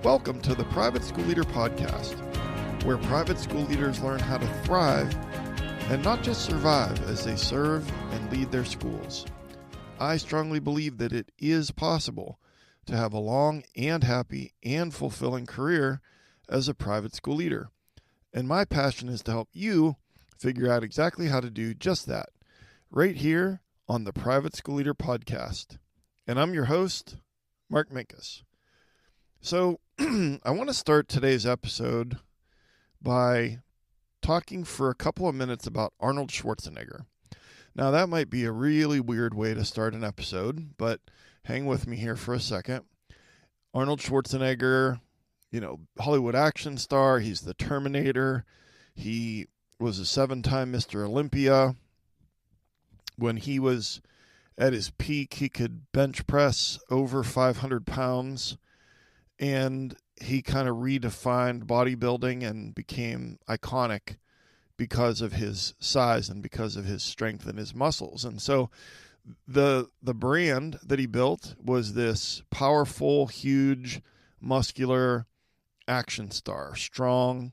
Welcome to the Private School Leader Podcast, where private school leaders learn how to thrive and not just survive as they serve and lead their schools. I strongly believe that it is possible to have a long and happy and fulfilling career as a private school leader. And my passion is to help you figure out exactly how to do just that, right here on the Private School Leader Podcast. And I'm your host, Mark Minkus. So I want to start today's episode by talking for a couple of minutes about Arnold Schwarzenegger. Now, that might be a really weird way to start an episode, but hang with me here for a second. Arnold Schwarzenegger, Hollywood action star. He's the Terminator. He was a 7-time Mr. Olympia. When he was at his peak, he could bench press over 500 pounds, and he kind of redefined bodybuilding and became iconic because of his size and because of his strength and his muscles. And so the brand that he built was this powerful, huge, muscular action star, strong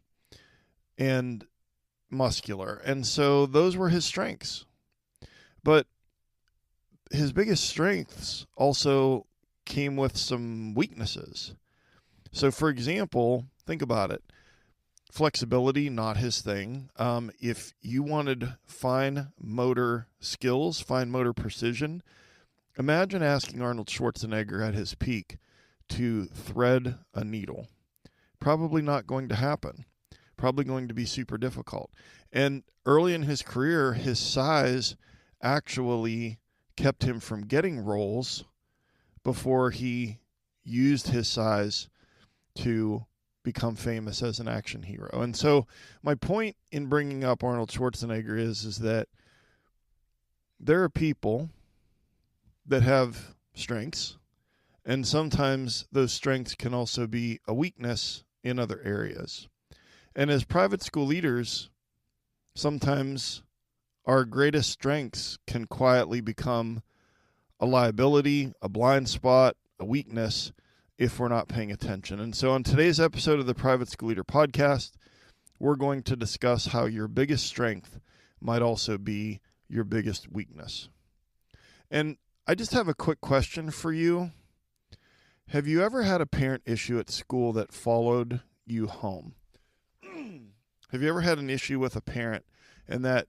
and muscular. And so those were his strengths. But his biggest strengths also came with some weaknesses. So, for example, think about it. Flexibility, not his thing. If you wanted fine motor skills, fine motor precision, imagine asking Arnold Schwarzenegger at his peak to thread a needle. Probably not going to happen. Probably going to be super difficult. And early in his career, his size actually kept him from getting roles before he used his size to become famous as an action hero. And so my point in bringing up Arnold Schwarzenegger is that there are people that have strengths, and sometimes those strengths can also be a weakness in other areas. And as private school leaders, sometimes our greatest strengths can quietly become a liability, a blind spot, a weakness if we're not paying attention. And so on today's episode of the Private School Leader Podcast, we're going to discuss how your biggest strength might also be your biggest weakness. And I just have a quick question for you. Have you ever had a parent issue at school that followed you home? Have you ever had an issue with a parent and that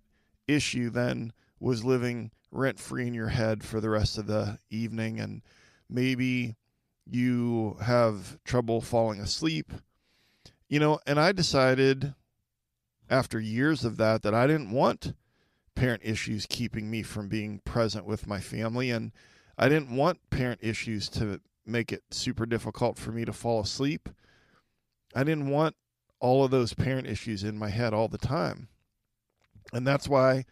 issue then was living rent-free in your head for the rest of the evening, and maybe you have trouble falling asleep? And I decided after years of that I didn't want parent issues keeping me from being present with my family, and I didn't want parent issues to make it super difficult for me to fall asleep. I didn't want all of those parent issues in my head all the time. And that's why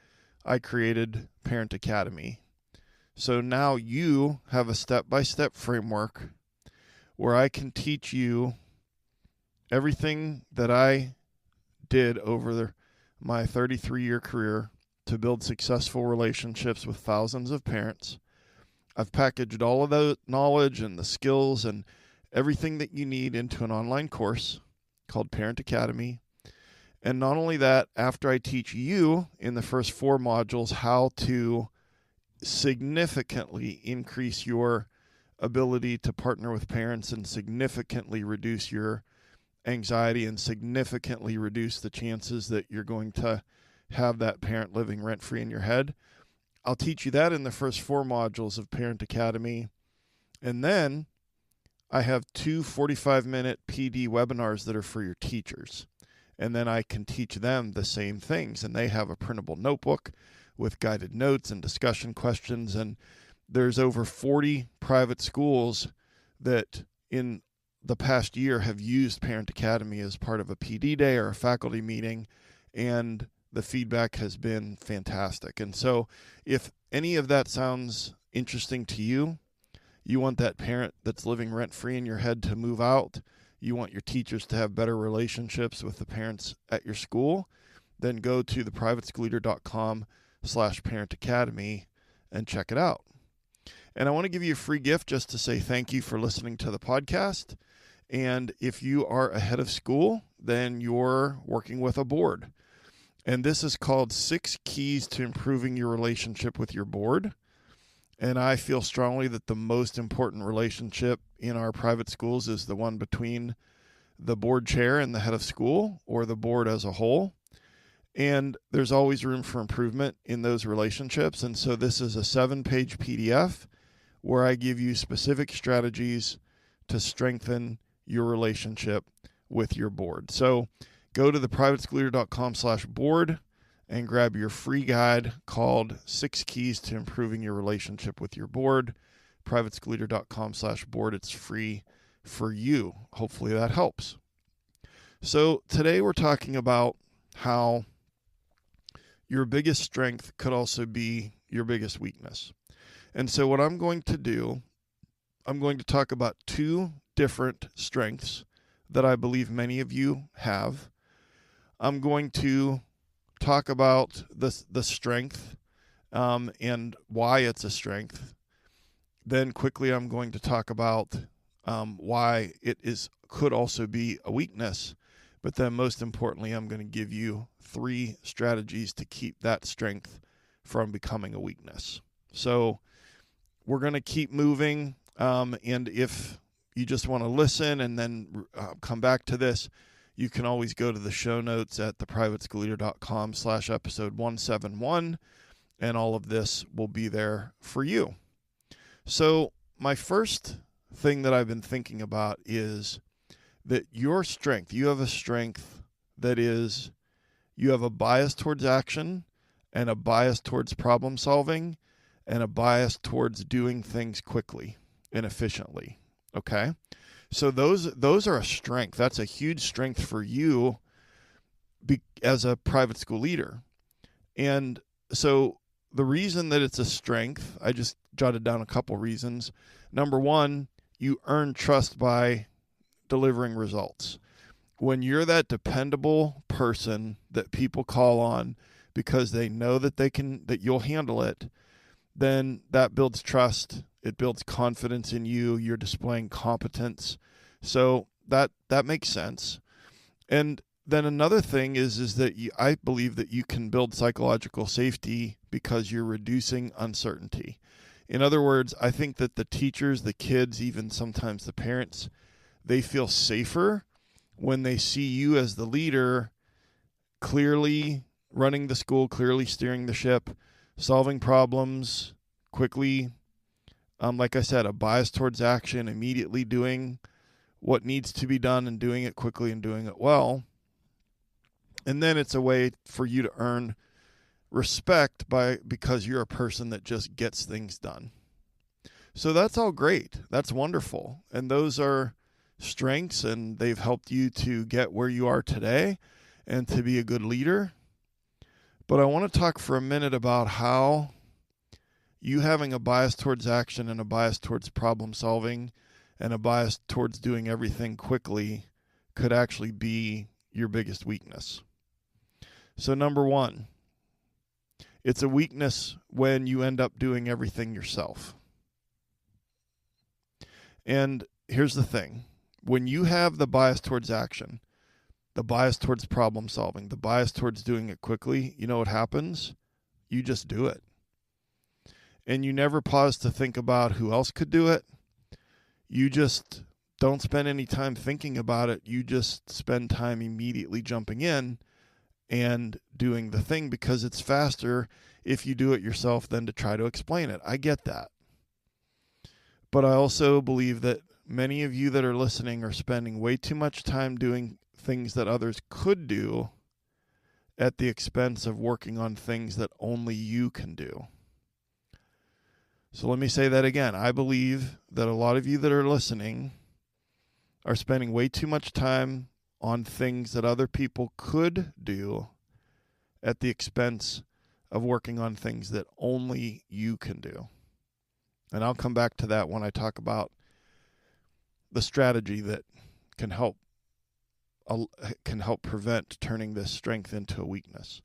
I created Parent Academy. So now you have a step-by-step framework where I can teach you everything that I did over my 33-year career to build successful relationships with thousands of parents. I've packaged all of the knowledge and the skills and everything that you need into an online course called Parent Academy. And not only that, after I teach you in the first 4 modules how to significantly increase your ability to partner with parents and significantly reduce your anxiety and significantly reduce the chances that you're going to have that parent living rent-free in your head, I'll teach you that in the first 4 modules of Parent Academy. And then I have 2 45-minute PD webinars that are for your teachers. And then I can teach them the same things. And they have a printable notebook with guided notes and discussion questions. And there's over 40 private schools that in the past year have used Parent Academy as part of a PD day or a faculty meeting. And the feedback has been fantastic. And so if any of that sounds interesting to you, you want that parent that's living rent-free in your head to move out, you want your teachers to have better relationships with the parents at your school, then go to theprivateschoolleader.com/Parent Academy and check it out. And I want to give you a free gift just to say thank you for listening to the podcast. And if you are ahead of school, then you're working with a board. And this is called 6 Keys to Improving Your Relationship with Your Board. And I feel strongly that the most important relationship in our private schools is the one between the board chair and the head of school, or the board as a whole. And there's always room for improvement in those relationships. And so this is a 7-page PDF where I give you specific strategies to strengthen your relationship with your board. So go to theprivateschoolleader.com/board and grab your free guide called 6 Keys to Improving Your Relationship with Your Board. privateschoolleader.com/board. It's free for you. Hopefully that helps. So today we're talking about how your biggest strength could also be your biggest weakness. And so what I'm going to do, I'm going to talk about 2 different strengths that I believe many of you have. I'm going to talk about the strength and why it's a strength. Then quickly I'm going to talk about why it could also be a weakness. But then most importantly, I'm going to give you 3 strategies to keep that strength from becoming a weakness. So we're going to keep moving. And if you just want to listen and then come back to this, you can always go to the show notes at theprivateschoolleader.com/episode 171, and all of this will be there for you. So my first thing that I've been thinking about is that your strength, you have a strength that is, you have a bias towards action and a bias towards problem solving and a bias towards doing things quickly and efficiently. Okay? So those are a strength. That's a huge strength for you as a private school leader. And so the reason that it's a strength, I just jotted down a couple reasons. Number 1, you earn trust by delivering results. When you're that dependable person that people call on because they know that that you'll handle it, then that builds trust. It builds confidence in you. You're displaying competence. So that makes sense. And then another thing is that I believe that you can build psychological safety because you're reducing uncertainty. In other words, I think that the teachers, the kids, even sometimes the parents, they feel safer when they see you as the leader, clearly running the school, clearly steering the ship, solving problems quickly. Like I said, a bias towards action, immediately doing what needs to be done and doing it quickly and doing it well. And then it's a way for you to earn respect because you're a person that just gets things done. So that's all great. That's wonderful. And those are strengths, and they've helped you to get where you are today and to be a good leader. But I want to talk for a minute about how you having a bias towards action and a bias towards problem solving and a bias towards doing everything quickly could actually be your biggest weakness. So number 1, it's a weakness when you end up doing everything yourself. And here's the thing. When you have the bias towards action, the bias towards problem solving, the bias towards doing it quickly, you know what happens? You just do it. And you never pause to think about who else could do it. You just don't spend any time thinking about it. You just spend time immediately jumping in and doing the thing because it's faster if you do it yourself than to try to explain it. I get that. But I also believe that many of you that are listening are spending way too much time doing things that others could do at the expense of working on things that only you can do. So let me say that again. I believe that a lot of you that are listening are spending way too much time on things that other people could do at the expense of working on things that only you can do. And I'll come back to that when I talk about the strategy that can help prevent turning this strength into a weakness.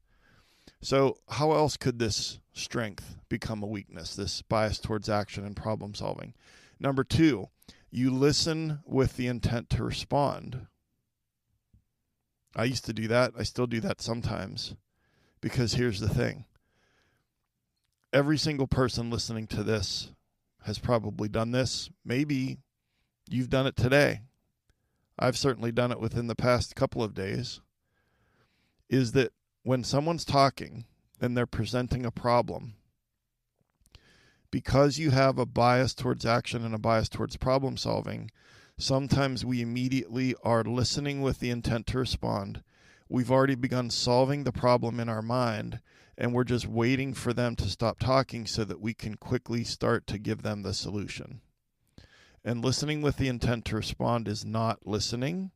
So how else could this strength become a weakness, this bias towards action and problem solving? Number 2, You listen with the intent to respond. I used to do that. I still do that sometimes. Because here's the thing. Every single person listening to this has probably done this. Maybe you've done it today. I've certainly done it within the past couple of days. Is that when someone's talking and they're presenting a problem, because you have a bias towards action and a bias towards problem solving, sometimes we immediately are listening with the intent to respond. We've already begun solving the problem in our mind, and we're just waiting for them to stop talking so that we can quickly start to give them the solution. And listening with the intent to respond is not listening,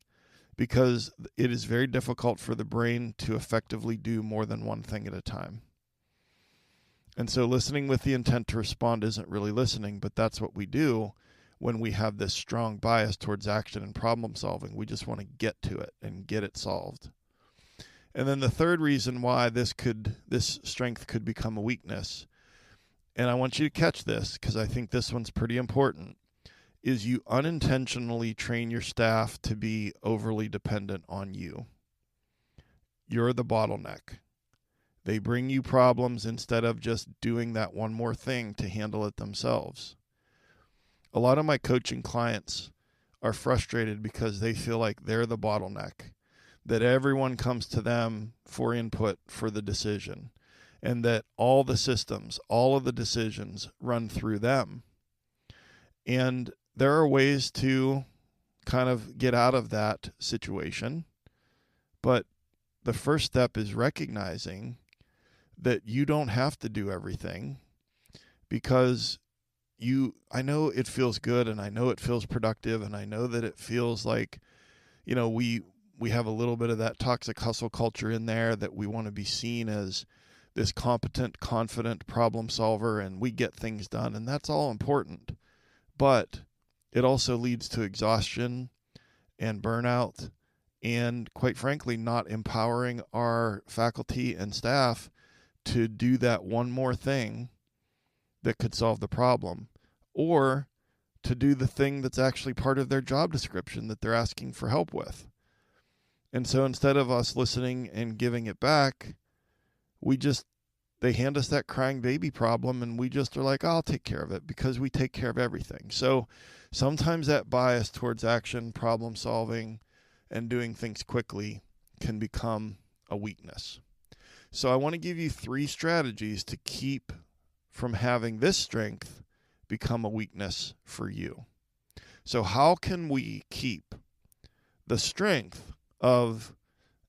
because it is very difficult for the brain to effectively do more than one thing at a time. And so listening with the intent to respond isn't really listening, but that's what we do when we have this strong bias towards action and problem solving. We just want to get to it and get it solved. And then the third reason why this strength could become a weakness, and I want you to catch this because I think this one's pretty important, is you unintentionally train your staff to be overly dependent on you. You're the bottleneck. They bring you problems instead of just doing that one more thing to handle it themselves. A lot of my coaching clients are frustrated because they feel like they're the bottleneck, that everyone comes to them for input for the decision, and that all the systems, all of the decisions run through them. And there are ways to kind of get out of that situation, but the first step is recognizing that you don't have to do everything, because I know it feels good, and I know it feels productive, and I know that it feels like, we have a little bit of that toxic hustle culture in there, that we want to be seen as this competent, confident problem solver, and we get things done, and that's all important. But it also leads to exhaustion and burnout, and quite frankly, not empowering our faculty and staff to do that one more thing that could solve the problem, or to do the thing that's actually part of their job description that they're asking for help with. And so instead of us listening and giving it back, they hand us that crying baby problem, and we just are like, I'll take care of it, because we take care of everything. So sometimes that bias towards action, problem solving, and doing things quickly can become a weakness. So I want to give you 3 strategies to keep from having this strength become a weakness for you. So how can we keep the strength of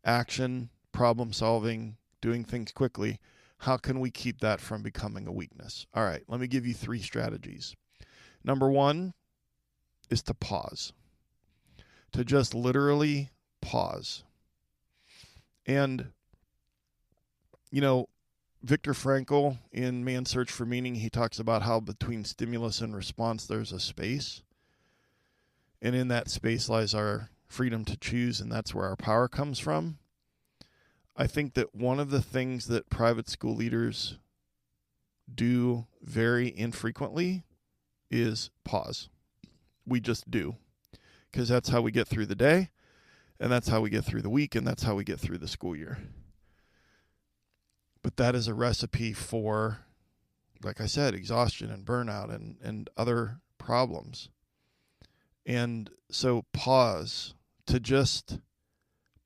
action, problem solving, doing things quickly? How can we keep that from becoming a weakness? All right, let me give you 3 strategies. Number 1 is to pause. To just literally pause. And Viktor Frankl, in Man's Search for Meaning, he talks about how between stimulus and response there's a space. And in that space lies our freedom to choose, and that's where our power comes from. I think that one of the things that private school leaders do very infrequently is pause. We just do, because that's how we get through the day, and that's how we get through the week, and that's how we get through the school year. But that is a recipe for, like I said, exhaustion and burnout and other problems. And so pause, to just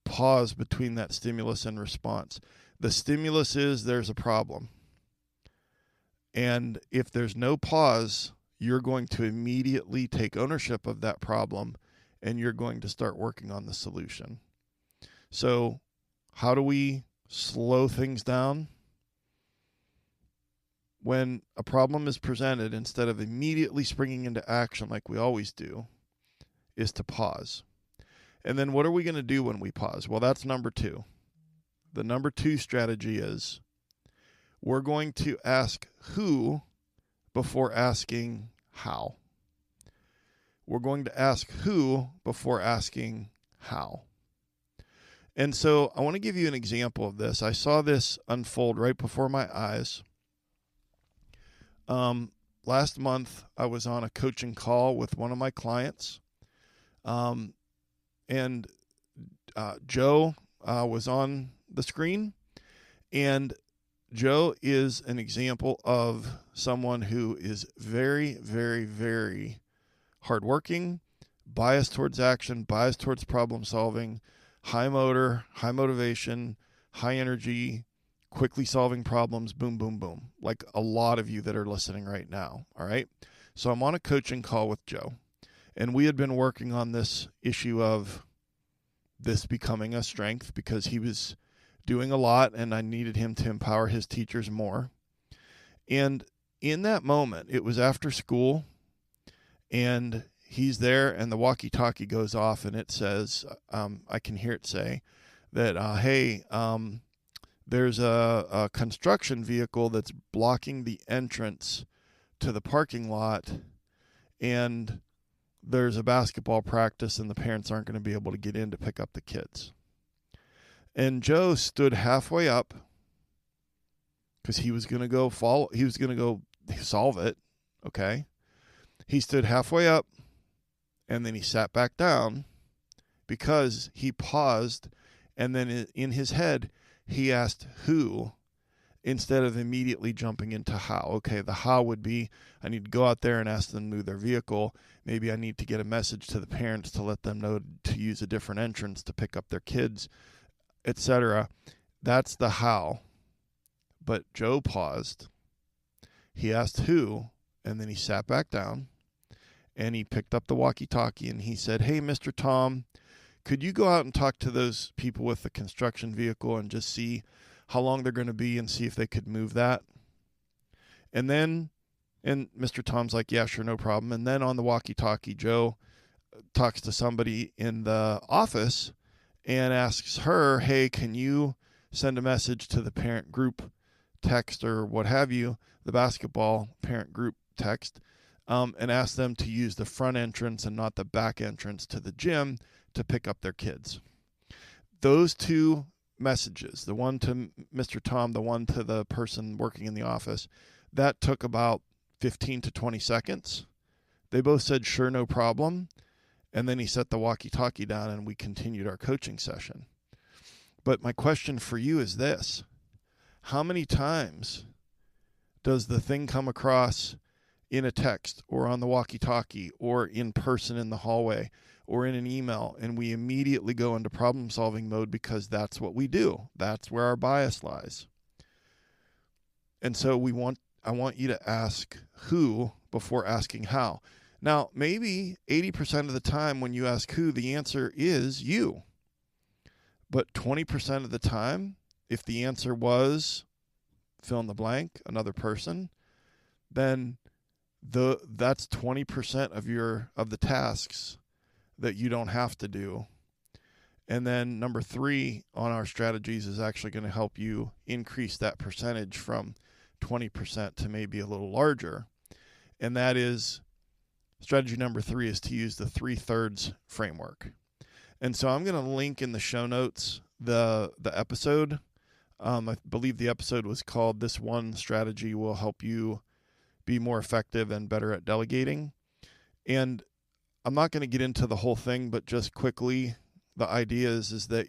pause between that stimulus and response. The stimulus is there's a problem. And if there's no pause, you're going to immediately take ownership of that problem, and you're going to start working on the solution. So how do we slow things down? When a problem is presented, instead of immediately springing into action like we always do, is to pause. And then what are we going to do when we pause? Well, that's number 2. The number 2 strategy is we're going to ask who before asking how. We're going to ask who before asking how. And so I want to give you an example of this. I saw this unfold right before my eyes. last month I was on a coaching call with one of my clients, and Joe was on the screen, and Joe is an example of someone who is very, very, very hardworking, biased towards action, biased towards problem solving, high motor, high motivation, high energy, quickly solving problems, boom, boom, boom, like a lot of you that are listening right now, all right? So I'm on a coaching call with Joe, and we had been working on this issue of this becoming a strength because he was doing a lot and I needed him to empower his teachers more. And in that moment, it was after school, and he's there and the walkie-talkie goes off and it says, I can hear it say that, hey, there's a construction vehicle that's blocking the entrance to the parking lot, and there's a basketball practice and the parents aren't going to be able to get in to pick up the kids. And Joe stood halfway up because he was going to go solve it. Okay. He stood halfway up and then he sat back down because he paused, and then in his head, he asked who instead of immediately jumping into how. Okay, the how would be, I need to go out there and ask them to move their vehicle. Maybe I need to get a message to the parents to let them know to use a different entrance to pick up their kids, etc. That's the how. But Joe paused. He asked who, and then he sat back down, and he picked up the walkie-talkie, and he said, hey, Mr. Tom, could you go out and talk to those people with the construction vehicle and just see how long they're going to be and see if they could move that? And Mr. Tom's like, yeah, sure, no problem. And then on the walkie-talkie, Joe talks to somebody in the office and asks her, hey, can you send a message to the parent group text or what have you, the basketball parent group text, and ask them to use the front entrance and not the back entrance to the gym to pick up their kids. Those two messages, the one to Mr. Tom, the one to the person working in the office, that took about 15 to 20 seconds. They both said, sure, no problem. And then he set the walkie-talkie down and we continued our coaching session. But my question for you is this: how many times does the thing come across in a text or on the walkie-talkie or in person in the hallway or in an email, and we immediately go into problem-solving mode because that's what we do. That's where our bias lies. And so I want you to ask who before asking how. Now, maybe 80% of the time when you ask who, the answer is you. But 20% of the time, if the answer was fill in the blank, another person, then that's 20% of the tasks that you don't have to do. And then number 3 on our strategies is actually going to help you increase that percentage from 20% to maybe a little larger. And that is, strategy number 3 is to use the 3/3 framework. And so I'm going to link in the show notes the episode. I believe the episode was called "This One Strategy Will Help You Be More Effective and Better at Delegating." And I'm not going to get into the whole thing, but just quickly, the idea is that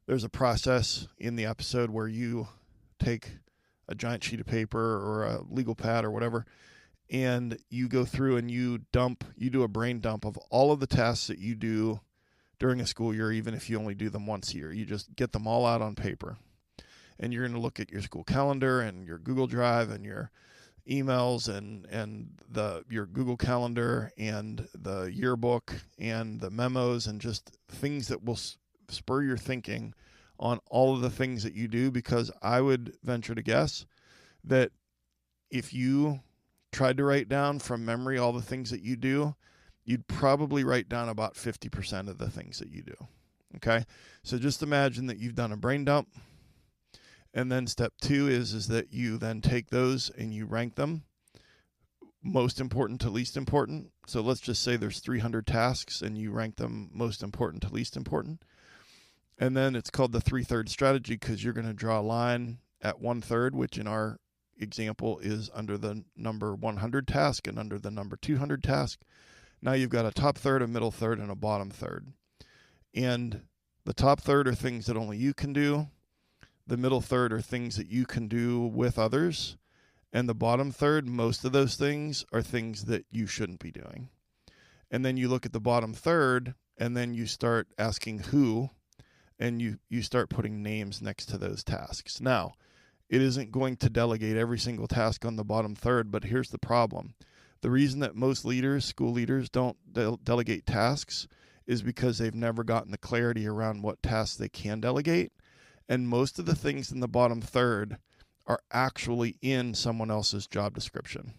there's a process in the episode where you take a giant sheet of paper or a legal pad or whatever, and you go through and you do a brain dump of all of the tasks that you do during a school year, even if you only do them once a year. You just get them all out on paper. And you're going to look at your school calendar and your Google Drive and your emails and your Google Calendar and the yearbook and the memos and just things that will spur your thinking on all of the things that you do, because I would venture to guess that if you tried to write down from memory all the things that you do, you'd probably write down about 50% of the things that you do. Okay? So just imagine that you've done a brain dump. And then step 2 is that you then take those and you rank them most important to least important. So let's just say there's 300 tasks and you rank them most important to least important. And then it's called the 3/3 strategy because you're going to draw a line at 1/3, which in our example is under the number 100 task and under the number 200 task. Now you've got a top third, a middle third, and a bottom third. And the top third are things that only you can do. The middle third are things that you can do with others. And the bottom third, most of those things are things that you shouldn't be doing. And then you look at the bottom third, and then you start asking who, and you start putting names next to those tasks. Now, it isn't going to delegate every single task on the bottom third, but here's the problem. The reason that most leaders, school leaders, don't delegate tasks is because they've never gotten the clarity around what tasks they can delegate. And most of the things in the bottom third are actually in someone else's job description.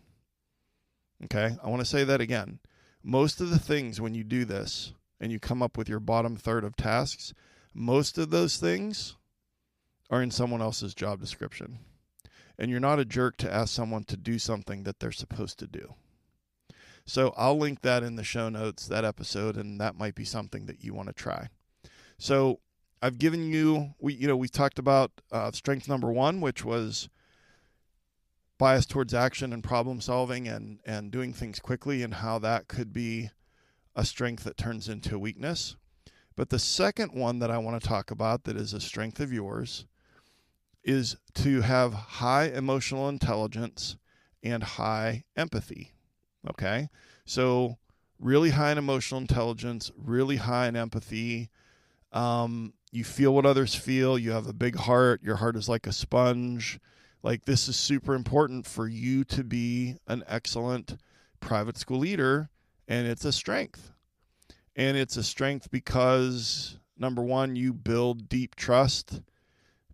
Okay, I want to say that again. Most of the things when you do this and you come up with your bottom third of tasks, most of those things are in someone else's job description. And you're not a jerk to ask someone to do something that they're supposed to do. So I'll link that in the show notes, that episode, and that might be something that you want to try. So I've given you, we talked about strength number 1, which was bias towards action and problem solving and doing things quickly, and how that could be a strength that turns into a weakness. But the second one that I want to talk about that is a strength of yours is to have high emotional intelligence and high empathy. Okay? So really high in emotional intelligence, really high in empathy. You feel what others feel. You have a big heart. Your heart is like a sponge. Like, this is super important for you to be an excellent private school leader, and it's a strength. And it's a strength because, number one, you build deep trust.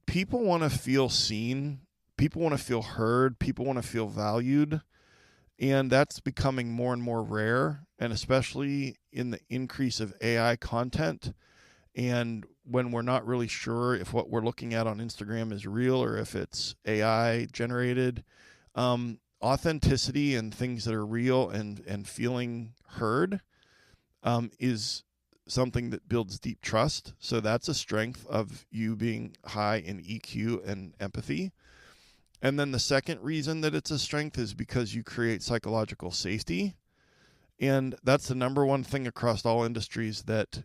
People want to feel seen. People want to feel heard. People want to feel valued. And that's becoming more and more rare, and especially in the increase of AI content. And when we're not really sure if what we're looking at on Instagram is real or if it's AI generated, authenticity and things that are real and feeling heard is something that builds deep trust. So that's a strength of you being high in EQ and empathy. And then the second reason that it's a strength is because you create psychological safety. And that's the number one thing across all industries that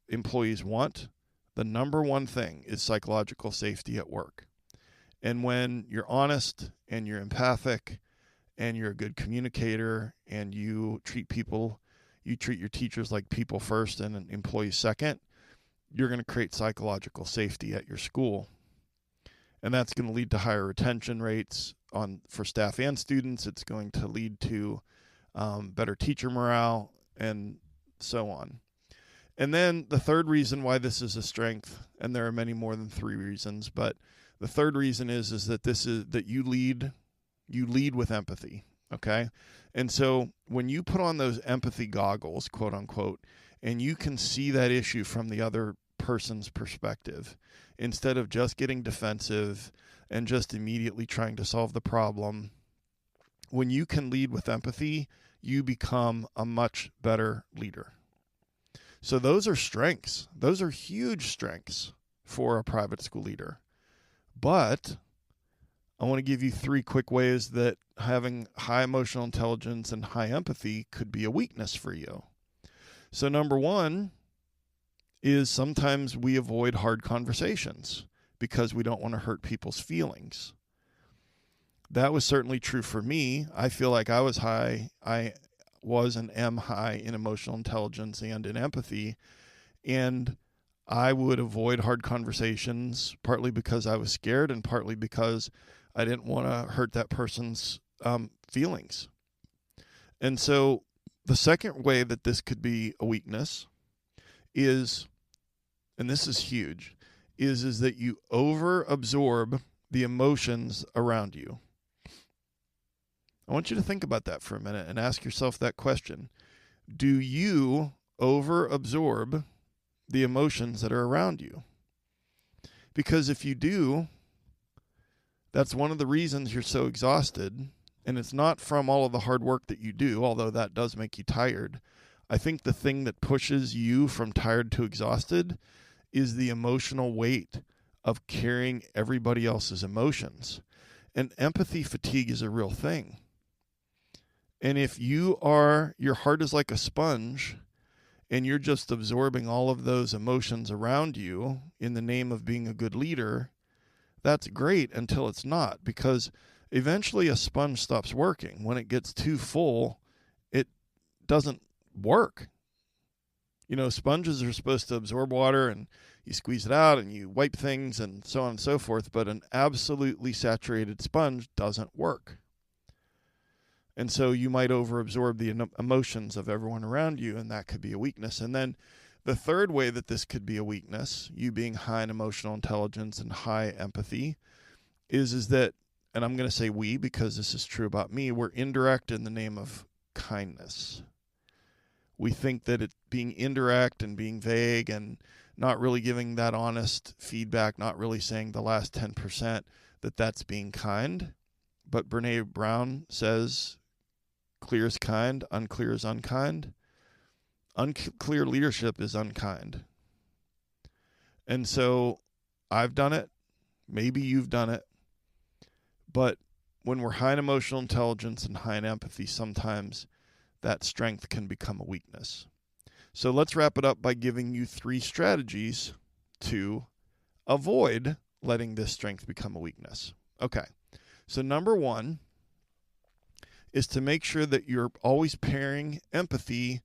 employees want. The number one thing is psychological safety at work. And when you're honest and you're empathic and you're a good communicator and you treat your teachers like people first and employees second, you're going to create psychological safety at your school. And that's going to lead to higher retention rates for staff and students. It's going to lead to better teacher morale and so on. And then the third reason why this is a strength, and there are many more than 3 reasons, but the third reason is that you lead with empathy. Okay. And so when you put on those empathy goggles, quote unquote, and you can see that issue from the other person's perspective, instead of just getting defensive and just immediately trying to solve the problem, when you can lead with empathy, you become a much better leader. So those are strengths. Those are huge strengths for a private school leader. But I want to give you 3 quick ways that having high emotional intelligence and high empathy could be a weakness for you. So number 1 is sometimes we avoid hard conversations because we don't want to hurt people's feelings. That was certainly true for me. I feel like I was and am high in emotional intelligence and in empathy, and I would avoid hard conversations partly because I was scared and partly because I didn't want to hurt that person's feelings. And so the second way that this could be a weakness is, and this is huge, is that you over-absorb the emotions around you. I want you to think about that for a minute and ask yourself that question. Do you over-absorb the emotions that are around you? Because if you do, that's one of the reasons you're so exhausted. And it's not from all of the hard work that you do, although that does make you tired. I think the thing that pushes you from tired to exhausted is the emotional weight of carrying everybody else's emotions. And empathy fatigue is a real thing. And if your heart is like a sponge and you're just absorbing all of those emotions around you in the name of being a good leader, that's great until it's not, because eventually a sponge stops working. When it gets too full, it doesn't work. Sponges are supposed to absorb water and you squeeze it out and you wipe things and so on and so forth, but an absolutely saturated sponge doesn't work. And so you might overabsorb the emotions of everyone around you, and that could be a weakness. And then the third way that this could be a weakness, you being high in emotional intelligence and high empathy, is that, and I'm going to say we because this is true about me, we're indirect in the name of kindness. We think that it being indirect and being vague and not really giving that honest feedback, not really saying the last 10%, that's being kind. But Brene Brown says, clear is kind, unclear is unkind. Unclear leadership is unkind. And so I've done it. Maybe you've done it. But when we're high in emotional intelligence and high in empathy, sometimes that strength can become a weakness. So let's wrap it up by giving you 3 strategies to avoid letting this strength become a weakness. Okay. So number 1 is to make sure that you're always pairing empathy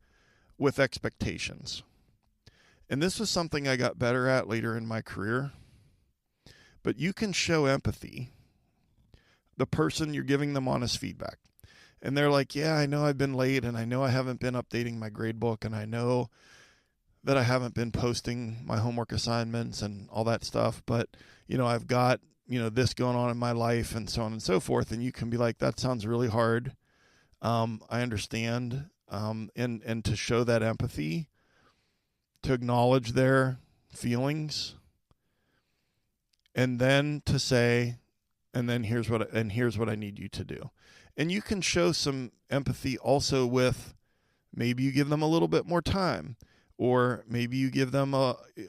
with expectations. And this was something I got better at later in my career. But you can show empathy. The person, you're giving them honest feedback. And they're like, yeah, I know I've been late, and I know I haven't been updating my grade book, and I know that I haven't been posting my homework assignments and all that stuff, but, I've got, this going on in my life and so on and so forth. And you can be like, that sounds really hard. I understand. And to show that empathy, to acknowledge their feelings, and then to say, and then here's what I need you to do. And you can show some empathy also with, maybe you give them a little bit more time, or maybe you give them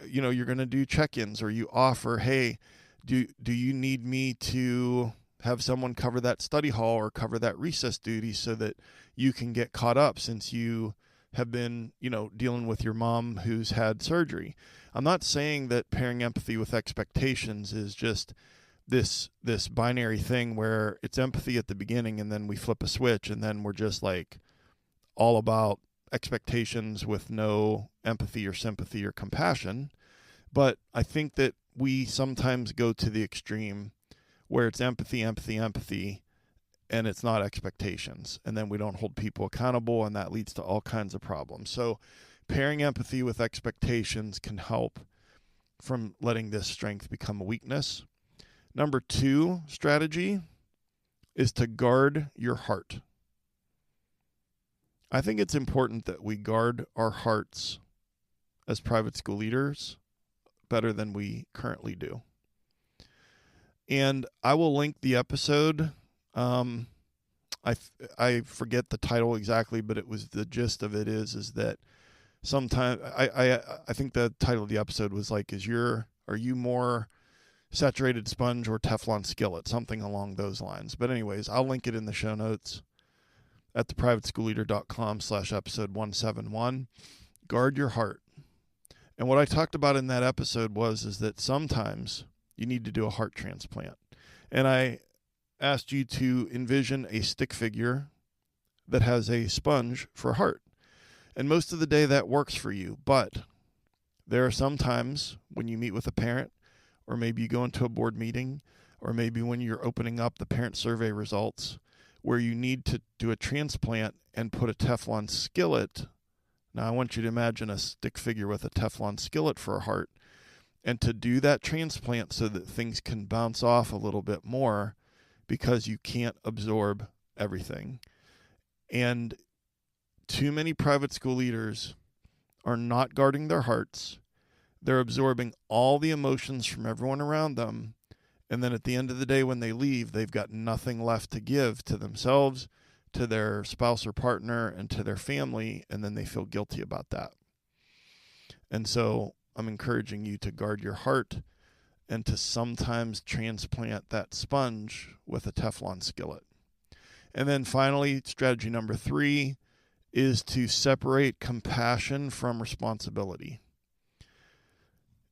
you're going to do check-ins, or you offer, hey, do you need me to have someone cover that study hall or cover that recess duty so that you can get caught up since you have been, dealing with your mom who's had surgery. I'm not saying that pairing empathy with expectations is just this binary thing where it's empathy at the beginning and then we flip a switch and then we're just like all about expectations with no empathy or sympathy or compassion. But I think that we sometimes go to the extreme where it's empathy, and it's not expectations. And then we don't hold people accountable, and that leads to all kinds of problems. So pairing empathy with expectations can help from letting this strength become a weakness. Number 2 strategy is to guard your heart. I think it's important that we guard our hearts as private school leaders better than we currently do. And I will link the episode. I forget the title exactly, but it was the gist of it is that sometimes I think the title of the episode was like, are you more saturated sponge or Teflon skillet? Something along those lines. But anyways, I'll link it in the show notes at theprivateschoolleader.com/episode 171. Guard your heart. And what I talked about in that episode is that sometimes you need to do a heart transplant. And I asked you to envision a stick figure that has a sponge for a heart. And most of the day that works for you. But there are some times when you meet with a parent, or maybe you go into a board meeting, or maybe when you're opening up the parent survey results, where you need to do a transplant and put a Teflon skillet. Now, I want you to imagine a stick figure with a Teflon skillet for a heart, and to do that transplant so that things can bounce off a little bit more because you can't absorb everything. And too many private school leaders are not guarding their hearts. They're absorbing all the emotions from everyone around them. And then at the end of the day, when they leave, they've got nothing left to give to themselves, to their spouse or partner, and to their family. And then they feel guilty about that. And so I'm encouraging you to guard your heart and to sometimes transplant that sponge with a Teflon skillet. And then finally, strategy number 3 is to separate compassion from responsibility.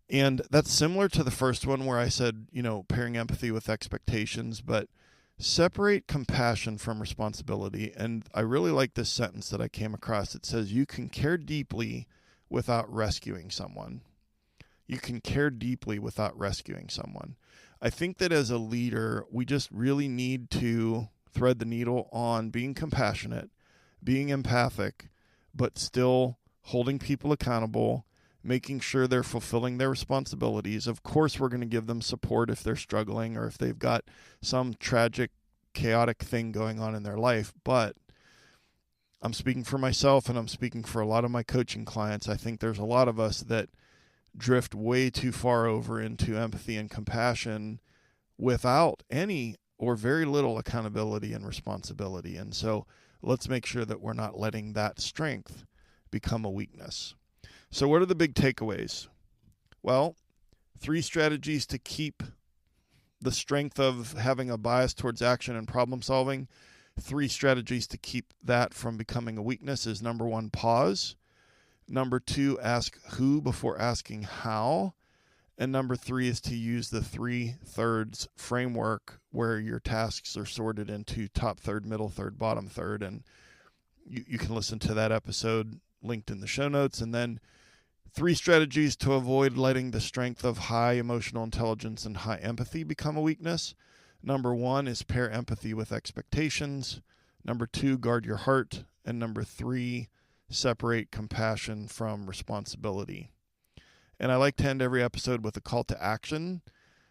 And that's similar to the first one where I said, pairing empathy with expectations, but separate compassion from responsibility. And I really like this sentence that I came across. It says, you can care deeply without rescuing someone. You can care deeply without rescuing someone. I think that as a leader, we just really need to thread the needle on being compassionate, being empathic, but still holding people accountable, making sure they're fulfilling their responsibilities. Of course, we're going to give them support if they're struggling or if they've got some tragic, chaotic thing going on in their life. But I'm speaking for myself and I'm speaking for a lot of my coaching clients. I think there's a lot of us that drift way too far over into empathy and compassion without any or very little accountability and responsibility. And so let's make sure that we're not letting that strength become a weakness. So what are the big takeaways? Well, 3 strategies to keep the strength of having a bias towards action and problem solving. 3 strategies to keep that from becoming a weakness is number 1, pause. Number 2, ask who before asking how. And number 3 is to use the 3/3 framework where your tasks are sorted into top third, middle third, bottom third. And you can listen to that episode linked in the show notes. And then 3 strategies to avoid letting the strength of high emotional intelligence and high empathy become a weakness. Number 1 is pair empathy with expectations. Number 2, guard your heart. And number 3, separate compassion from responsibility. And I like to end every episode with a call to action.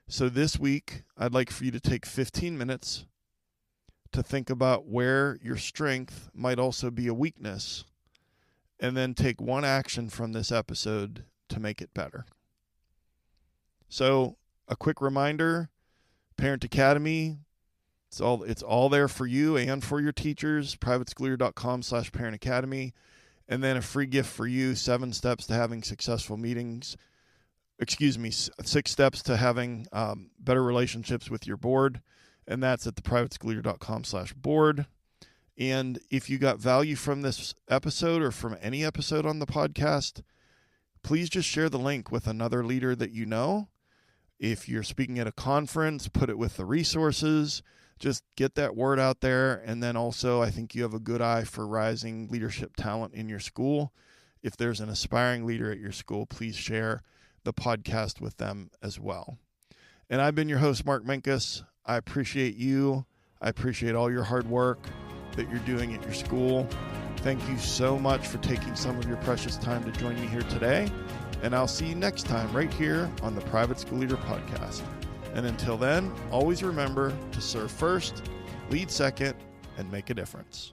So this week, I'd like for you to take 15 minutes to think about where your strength might also be a weakness, and then take one action from this episode to make it better. So a quick reminder, Parent Academy, it's all there for you and for your teachers, privateschoolleader.com/Parent Academy. And then a free gift for you, 7 steps to having successful meetings. 6 steps to having better relationships with your board. And that's at the privateschoolleader.com/board. And if you got value from this episode or from any episode on the podcast, please just share the link with another leader that you know. If you're speaking at a conference, put it with the resources. Just get that word out there. And then also, I think you have a good eye for rising leadership talent in your school. If there's an aspiring leader at your school, please share the podcast with them as well. And I've been your host, Mark Minkus. I appreciate you. I appreciate all your hard work that you're doing at your school. Thank you so much for taking some of your precious time to join me here today. And I'll see you next time right here on the Private School Leader Podcast. And until then, always remember to serve first, lead second, and make a difference.